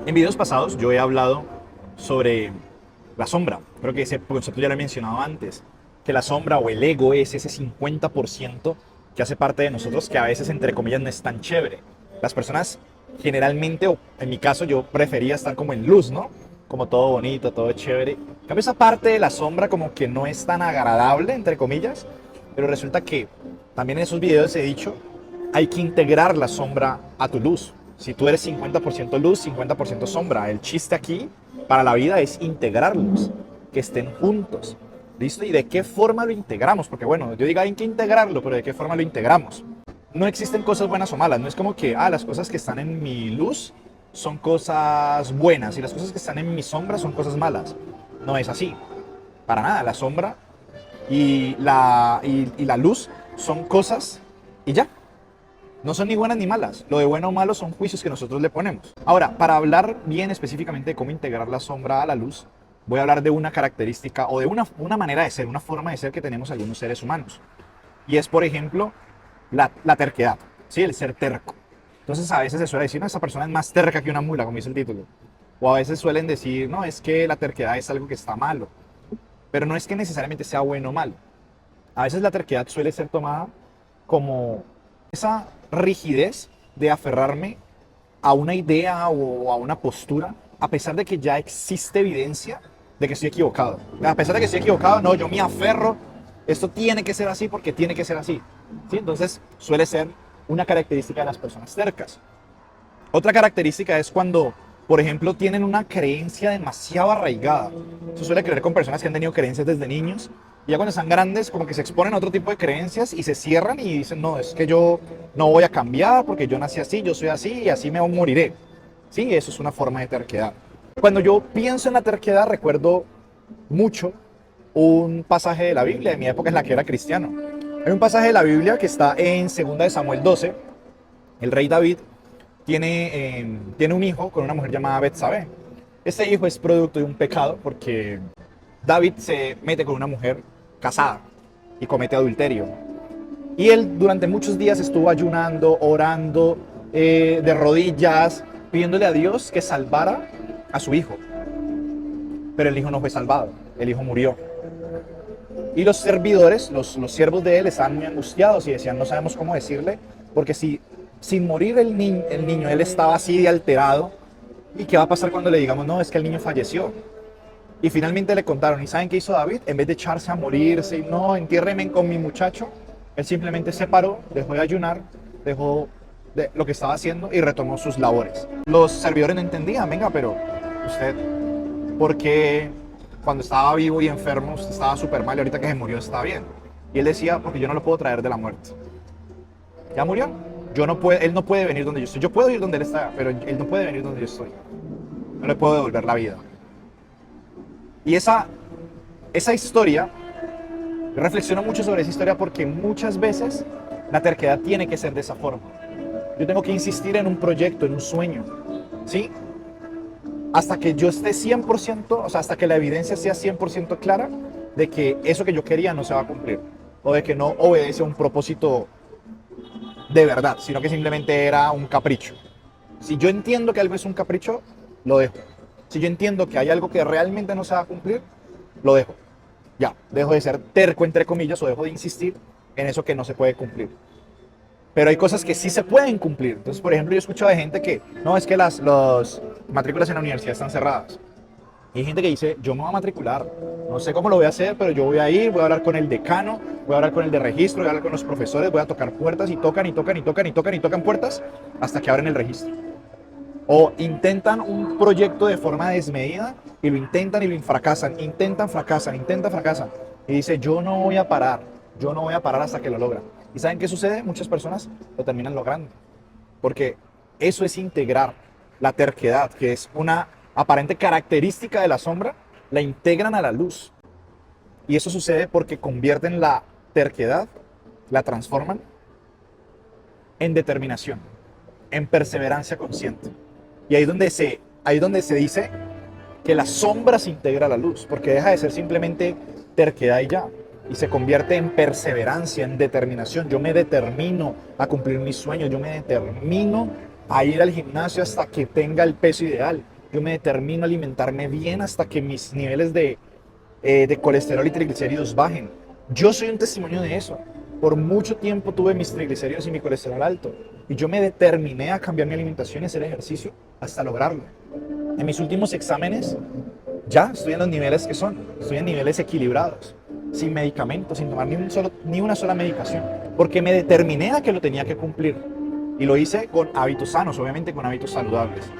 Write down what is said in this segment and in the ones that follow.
En videos pasados yo he hablado sobre la sombra. Creo que ese concepto ya lo he mencionado antes. Que la sombra o el ego es ese 50% que hace parte de nosotros que a veces, entre comillas, no es tan chévere. Las personas generalmente, o en mi caso, yo prefería estar como en luz, ¿no? Como todo bonito, todo chévere. En cambio, esa parte de la sombra como que no es tan agradable, entre comillas. Pero resulta que también en esos videos he dicho, hay que integrar la sombra a tu luz. Si tú eres 50% luz, 50% sombra. El chiste aquí para la vida es integrarlos, que estén juntos. ¿Listo? ¿Y de qué forma lo integramos? Porque bueno, yo digo hay que integrarlo, pero ¿de qué forma lo integramos? No existen cosas buenas o malas. No es como que, las cosas que están en mi luz son cosas buenas y las cosas que están en mi sombra son cosas malas. No es así. Para nada. La sombra y la luz son cosas y ya. No son ni buenas ni malas. Lo de bueno o malo son juicios que nosotros le ponemos. Ahora, para hablar bien específicamente de cómo integrar la sombra a la luz, voy a hablar de una característica o de una manera de ser, una forma de ser que tenemos algunos seres humanos. Y es, por ejemplo, la terquedad, ¿sí? El ser terco. Entonces, a veces se suele decir, no, esa persona es más terca que una mula, como dice el título. O a veces suelen decir, no, es que la terquedad es algo que está malo. Pero no es que necesariamente sea bueno o malo. A veces la terquedad suele ser tomada como esa rigidez de aferrarme a una idea o a una postura, a pesar de que ya existe evidencia de que estoy equivocado. A pesar de que estoy equivocado, no, yo me aferro, esto tiene que ser así porque tiene que ser así. ¿Sí? Entonces suele ser una característica de las personas tercas. Otra característica es cuando, por ejemplo, tienen una creencia demasiado arraigada. Se suele creer con personas que han tenido creencias desde niños y ya cuando están grandes como que se exponen a otro tipo de creencias y se cierran y dicen, no, es que yo no voy a cambiar porque yo nací así, yo soy así y así me moriré. Sí, eso es una forma de terquedad. Cuando yo pienso en la terquedad recuerdo mucho un pasaje de la Biblia, de mi época en la que era cristiano. Hay un pasaje de la Biblia que está en 2 Samuel 12. El rey David tiene un hijo con una mujer llamada Betsabé. Este hijo es producto de un pecado porque David se mete con una mujer casada y comete adulterio. Y él durante muchos días estuvo ayunando, orando, de rodillas, pidiéndole a Dios que salvara a su hijo. Pero el hijo no fue salvado, el hijo murió. Y los servidores, los siervos de él, estaban muy angustiados y decían, no sabemos cómo decirle, porque si sin morir el niño, él estaba así de alterado, ¿y qué va a pasar cuando le digamos, no, es que el niño falleció? Y finalmente le contaron, ¿y saben qué hizo David? En vez de echarse a morirse y no, entiérrenme con mi muchacho, él simplemente se paró, dejó de ayunar, dejó de lo que estaba haciendo y retomó sus labores. Los servidores no entendían, venga, pero usted, ¿por qué cuando estaba vivo y enfermo usted estaba súper mal y ahorita que se murió está bien? Y él decía, porque yo no lo puedo traer de la muerte. Ya murió, él no puede venir donde yo estoy. Yo puedo ir donde él está, pero él no puede venir donde yo estoy. No le puedo devolver la vida. Y esa historia, reflexiono mucho sobre esa historia porque muchas veces la terquedad tiene que ser de esa forma. Yo tengo que insistir en un proyecto, en un sueño, ¿sí? Hasta que yo esté 100%, o sea, hasta que la evidencia sea 100% clara de que eso que yo quería no se va a cumplir. O de que no obedece a un propósito de verdad, sino que simplemente era un capricho. Si yo entiendo que algo es un capricho, lo dejo. Si yo entiendo que hay algo que realmente no se va a cumplir, lo dejo. Ya, dejo de ser terco, entre comillas, o dejo de insistir en eso que no se puede cumplir. Pero hay cosas que sí se pueden cumplir. Entonces, por ejemplo, yo he escuchado de gente que, no, es que las matrículas en la universidad están cerradas. Y hay gente que dice, yo me voy a matricular, no sé cómo lo voy a hacer, pero yo voy a ir, voy a hablar con el decano, voy a hablar con el de registro, voy a hablar con los profesores, voy a tocar puertas y tocan y tocan y tocan y tocan y tocan puertas hasta que abren el registro. O intentan un proyecto de forma desmedida y lo intentan y lo fracasan, intentan, fracasan, intentan, fracasan. Y dice, yo no voy a parar, yo no voy a parar hasta que lo logran. ¿Y saben qué sucede? Muchas personas lo terminan logrando. Porque eso es integrar la terquedad, que es una aparente característica de la sombra, la integran a la luz. Y eso sucede porque convierten la terquedad, la transforman en determinación, en perseverancia consciente. Y ahí es donde se dice que la sombra se integra a la luz, porque deja de ser simplemente terquedad y ya, y se convierte en perseverancia, en determinación. Yo me determino a cumplir mis sueños, yo me determino a ir al gimnasio hasta que tenga el peso ideal. yo me determino a alimentarme bien hasta que mis niveles de colesterol y triglicéridos bajen. Yo soy un testimonio de eso. Por mucho tiempo tuve mis triglicéridos y mi colesterol alto y yo me determiné a cambiar mi alimentación y hacer ejercicio hasta lograrlo. En mis últimos exámenes ya estoy en los niveles que son, estoy en niveles equilibrados, sin medicamentos, sin tomar ni una sola medicación, porque me determiné a que lo tenía que cumplir y lo hice con hábitos sanos, obviamente con hábitos saludables.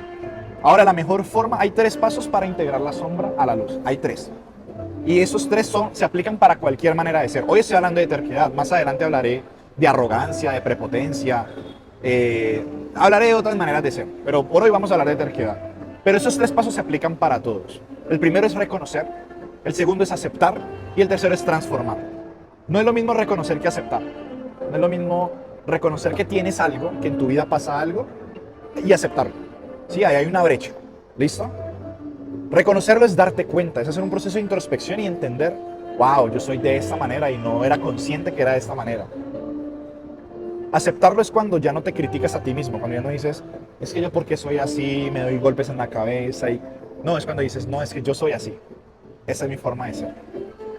Ahora, la mejor forma, hay 3 pasos para integrar la sombra a la luz, hay 3. Y esos 3 se aplican para cualquier manera de ser. Hoy estoy hablando de terquedad, más adelante hablaré de arrogancia, de prepotencia, hablaré de otras maneras de ser, pero por hoy vamos a hablar de terquedad. Pero esos 3 pasos se aplican para todos. El primero es reconocer, el segundo es aceptar y el tercero es transformar. No es lo mismo reconocer que aceptar. No es lo mismo reconocer que tienes algo, que en tu vida pasa algo, y aceptarlo. Sí, ahí hay una brecha. ¿Listo? Reconocerlo es darte cuenta, es hacer un proceso de introspección y entender, wow, yo soy de esta manera y no era consciente que era de esta manera. Aceptarlo es cuando ya no te criticas a ti mismo, cuando ya no dices, es que yo porque soy así, me doy golpes en la cabeza. No, es cuando dices, no, es que yo soy así. Esa es mi forma de ser.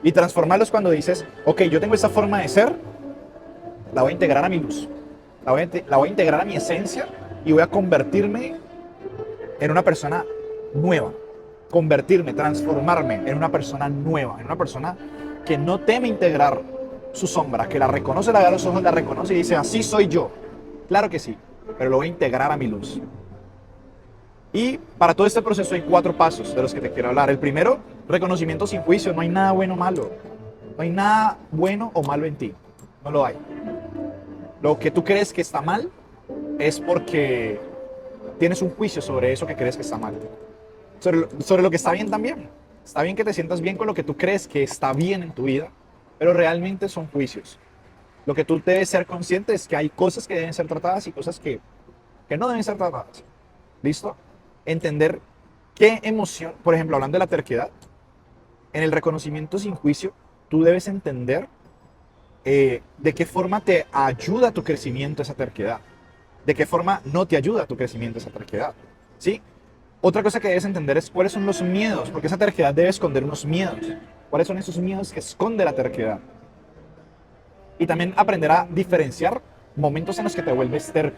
Y transformarlo es cuando dices, ok, yo tengo esta forma de ser, la voy a integrar a mi luz, la voy a integrar a mi esencia y voy a convertirme en una persona nueva. Convertirme, transformarme en una persona nueva, en una persona que no teme integrar su sombra, que la reconoce, la ve a los ojos, la reconoce y dice, así soy yo. Claro que sí, pero lo voy a integrar a mi luz. Y para todo este proceso hay 4 pasos de los que te quiero hablar. El primero, reconocimiento sin juicio. No hay nada bueno o malo. No hay nada bueno o malo en ti. No lo hay. Lo que tú crees que está mal es porque tienes un juicio sobre eso que crees que está mal. Sobre lo que está bien también. Está bien que te sientas bien con lo que tú crees que está bien en tu vida, pero realmente son juicios. Lo que tú debes ser consciente es que hay cosas que deben ser tratadas y cosas que no deben ser tratadas. ¿Listo? Entender qué emoción, por ejemplo, hablando de la terquedad, en el reconocimiento sin juicio, tú debes entender de qué forma te ayuda tu crecimiento esa terquedad, de qué forma no te ayuda tu crecimiento esa terquedad. ¿Sí? Otra cosa que debes entender es cuáles son los miedos, porque esa terquedad debe esconder unos miedos. ¿Cuáles son esos miedos que esconde la terquedad? Y también aprender a diferenciar momentos en los que te vuelves terco.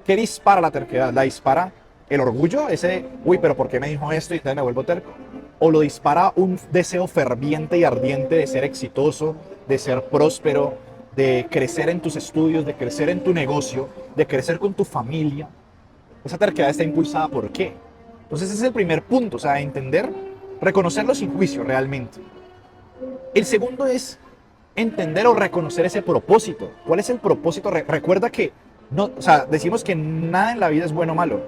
¿Qué dispara la terquedad? ¿La dispara el orgullo? Ese, uy, pero ¿por qué me dijo esto y entonces me vuelvo terco? ¿O lo dispara un deseo ferviente y ardiente de ser exitoso, de ser próspero, de crecer en tus estudios, de crecer en tu negocio, de crecer con tu familia? Esa terquedad está impulsada ¿por qué? Entonces ese es el primer punto, o sea, entender, reconocerlo sin juicio realmente. El segundo es entender o reconocer ese propósito. ¿Cuál es el propósito? Recuerda que no, o sea, decimos que nada en la vida es bueno o malo.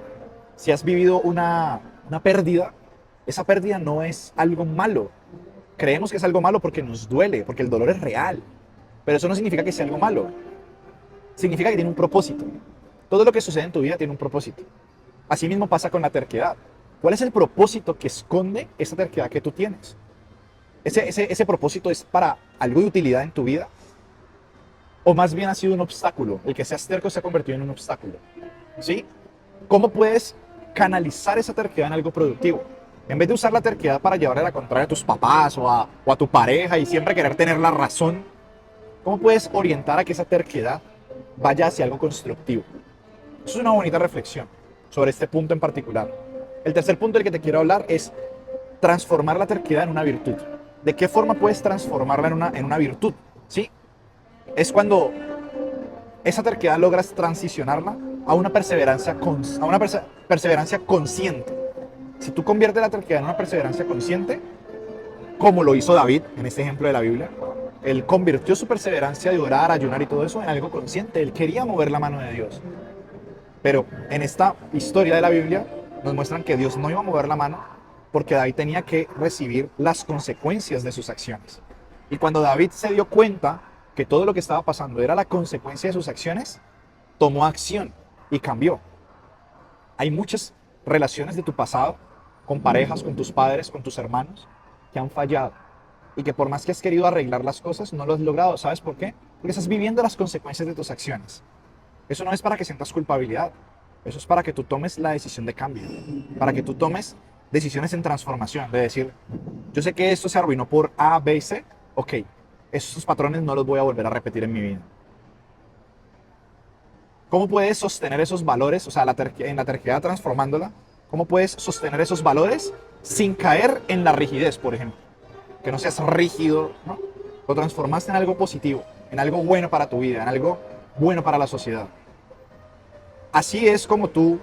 Si has vivido una pérdida, esa pérdida no es algo malo. Creemos que es algo malo porque nos duele, porque el dolor es real. Pero eso no significa que sea algo malo. Significa que tiene un propósito. Todo lo que sucede en tu vida tiene un propósito. Así mismo pasa con la terquedad. ¿Cuál es el propósito que esconde esa terquedad que tú tienes? ¿Ese propósito es para algo de utilidad en tu vida? ¿O más bien ha sido un obstáculo? El que seas terco se ha convertido en un obstáculo. ¿Sí? ¿Cómo puedes canalizar esa terquedad en algo productivo? En vez de usar la terquedad para llevarle la contraria a tus papás o a tu pareja y siempre querer tener la razón, ¿cómo puedes orientar a que esa terquedad vaya hacia algo constructivo? Eso es una bonita reflexión sobre este punto en particular. El tercer punto del que te quiero hablar es transformar la terquedad en una virtud. ¿De qué forma puedes transformarla en una virtud? ¿Sí? Es cuando esa terquedad logras transicionarla a una perseverancia consciente. Si tú conviertes la terquedad en una perseverancia consciente, como lo hizo David en este ejemplo de la Biblia, él convirtió su perseverancia de orar, ayunar y todo eso en algo consciente. Él quería mover la mano de Dios. Pero en esta historia de la Biblia nos muestran que Dios no iba a mover la mano porque David tenía que recibir las consecuencias de sus acciones. Y cuando David se dio cuenta que todo lo que estaba pasando era la consecuencia de sus acciones, tomó acción y cambió. Hay muchas relaciones de tu pasado, con parejas, con tus padres, con tus hermanos, que han fallado. Y que por más que has querido arreglar las cosas, no lo has logrado. ¿Sabes por qué? Porque estás viviendo las consecuencias de tus acciones. Eso no es para que sientas culpabilidad. Eso es para que tú tomes la decisión de cambio. Para que tú tomes decisiones en transformación, de decir, yo sé que esto se arruinó por A, B y C, ok, esos patrones no los voy a volver a repetir en mi vida. ¿Cómo puedes sostener esos valores, o sea, en la terquedad transformándola, cómo puedes sostener esos valores sin caer en la rigidez, por ejemplo? Que no seas rígido, ¿no? Lo transformaste en algo positivo, en algo bueno para tu vida, en algo bueno para la sociedad. Así es como tú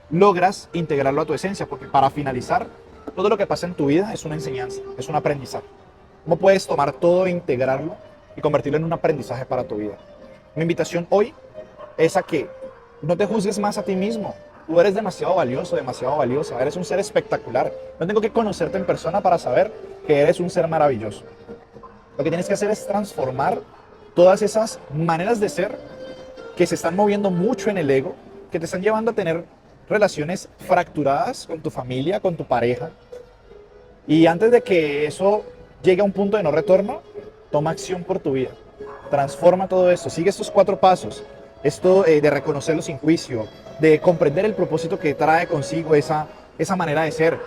logras integrarlo a tu esencia, porque para finalizar, todo lo que pasa en tu vida es una enseñanza, es un aprendizaje. ¿Cómo puedes tomar todo e integrarlo y convertirlo en un aprendizaje para tu vida? Mi invitación hoy es a que no te juzgues más a ti mismo. Tú eres demasiado valioso, demasiado valiosa, eres un ser espectacular. No tengo que conocerte en persona para saber que eres un ser maravilloso. Lo que tienes que hacer es transformar todas esas maneras de ser que se están moviendo mucho en el ego, que te están llevando a tener relaciones fracturadas con tu familia, con tu pareja. Y antes de que eso llegue a un punto de no retorno, toma acción por tu vida. Transforma todo esto. Sigue estos 4 pasos. Esto de reconocerlo sin juicio, de comprender el propósito que trae consigo esa manera de ser.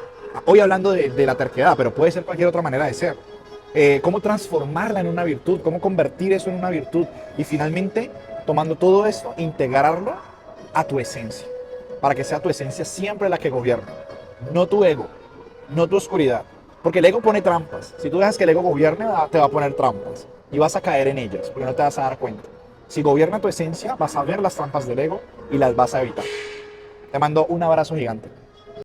Hoy hablando de la terquedad, pero puede ser cualquier otra manera de ser. Cómo transformarla en una virtud, cómo convertir eso en una virtud. Y finalmente, tomando todo esto, integrarlo a tu esencia. Para que sea tu esencia siempre la que gobierne. No tu ego, no tu oscuridad. Porque el ego pone trampas. Si tú dejas que el ego gobierne, te va a poner trampas. Y vas a caer en ellas, porque no te vas a dar cuenta. Si gobierna tu esencia, vas a ver las trampas del ego y las vas a evitar. Te mando un abrazo gigante.